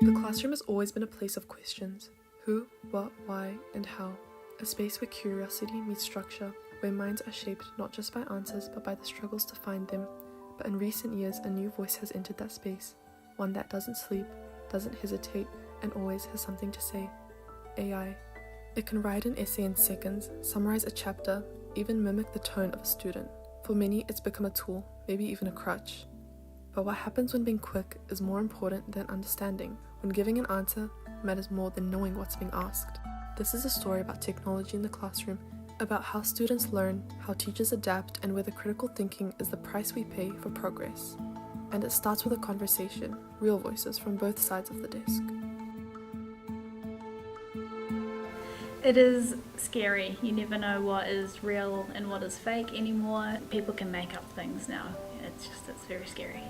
The classroom has always been a place of questions. Who, what, why, and how. A space where curiosity meets structure, where minds are shaped not just by answers but by the struggles to find them. But in recent years, a new voice has entered that space. One that doesn't sleep, doesn't hesitate, and always has something to say. AI. It can write an essay in seconds, summarize a chapter, even mimic the tone of a student. For many, it's become a tool, maybe even a crutch. But what happens when being quick is more important than understanding, when giving an answer matters more than knowing what's being asked. This is a story about technology in the classroom, about how students learn, how teachers adapt, and whether critical thinking is the price we pay for progress. And it starts with a conversation, real voices from both sides of the desk. It is scary. You never know what is real and what is fake anymore. People can make up things now. It's very scary.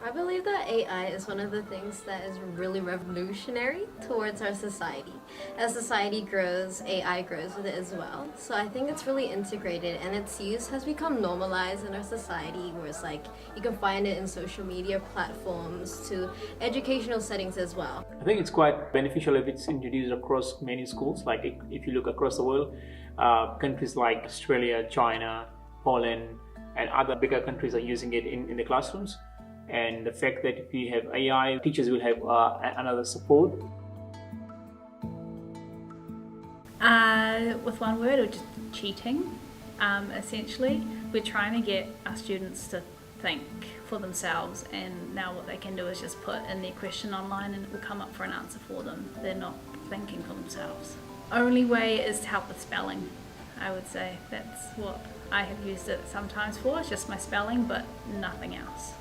I believe that AI is one of the things that is really revolutionary towards our society. As society grows, AI grows with it as well. So I think it's really integrated, and its use has become normalized in our society, where it's like you can find it in social media platforms to educational settings as well. I think it's quite beneficial if it's introduced across many schools. Like if you look across the world, countries like Australia, China, Poland, and other bigger countries are using it in the classrooms. And the fact that if you have AI, teachers will have another support. With one word, or just cheating, essentially. We're trying to get our students to think for themselves, and now what they can do is just put in their question online and it will come up for an answer for them. They're not thinking for themselves. Only way is to help with spelling, I would say. That's what I have used it sometimes for, it's just my spelling, but nothing else.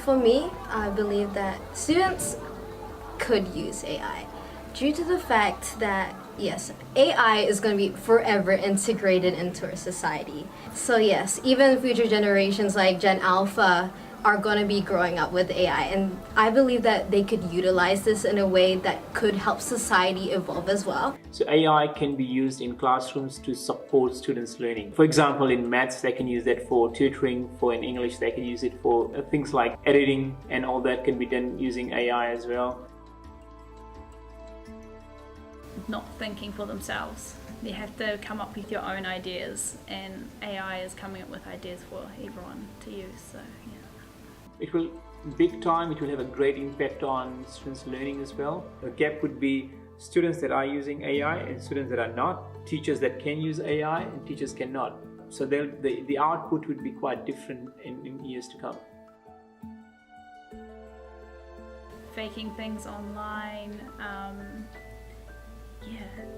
For me, I believe that students could use AI due to the fact that, yes, AI is going to be forever integrated into our society. So yes, even future generations like Gen Alpha are going to be growing up with AI, and I believe that they could utilize this in a way that could help society evolve as well. So AI can be used in classrooms to support students' learning. For example, in maths, they can use that for tutoring. For in English, they can use it for things like editing, and all that can be done using AI as well. Not thinking for themselves. You have to come up with your own ideas, and AI is coming up with ideas for everyone to use, so yeah. It will, big time, it will have a great impact on students' learning as well. The gap would be students that are using AI and students that are not, teachers that can use AI and teachers cannot. So the output would be quite different in years to come. Faking things online,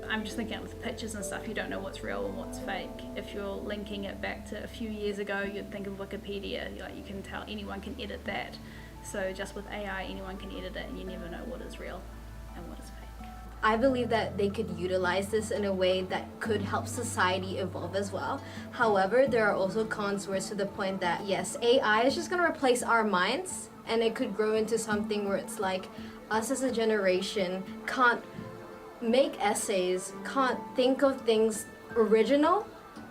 I'm just thinking with pictures and stuff, you don't know what's real and what's fake. If you're linking it back to a few years ago, you'd think of Wikipedia, like you can tell anyone can edit that. So just with AI, anyone can edit it, and you never know what is real and what is fake. I believe that they could utilize this in a way that could help society evolve as well. However, there are also cons where it's to the point that, yes, AI is just going to replace our minds, and it could grow into something where it's like us as a generation can't make essays, can't think of things original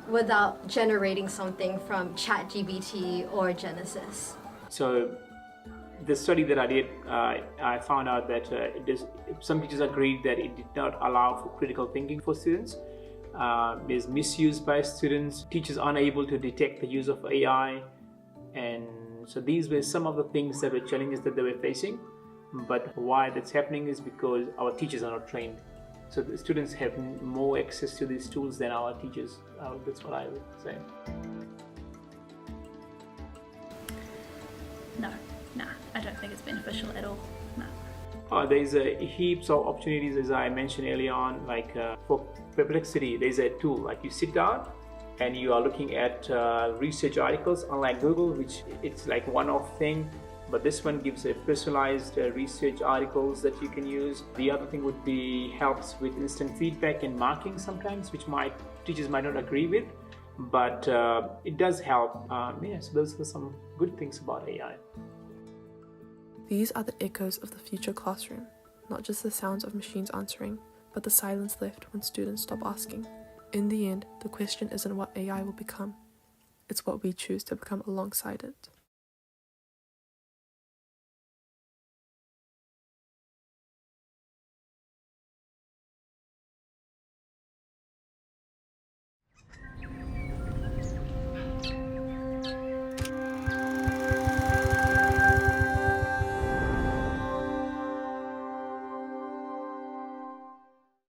without generating something from ChatGPT or Genesis. So the study that I did, I found out that some teachers agreed that it did not allow for critical thinking for students. There's misuse by students, teachers unable to detect the use of AI, and so these were some of the things that were challenges that they were facing. But why that's happening is because our teachers are not trained. So the students have more access to these tools than our teachers. That's what I would say. No, I don't think it's beneficial at all, no. There's heaps of opportunities, as I mentioned earlier on, like for perplexity, there's a tool, like you sit down and you are looking at research articles, unlike Google, which it's like one-off thing. But this one gives a personalized research articles that you can use. The other thing would be helps with instant feedback and marking sometimes, which teachers might not agree with, but it does help. So those are some good things about AI. These are the echoes of the future classroom, not just the sounds of machines answering, but the silence left when students stop asking. In the end, the question isn't what AI will become, it's what we choose to become alongside it.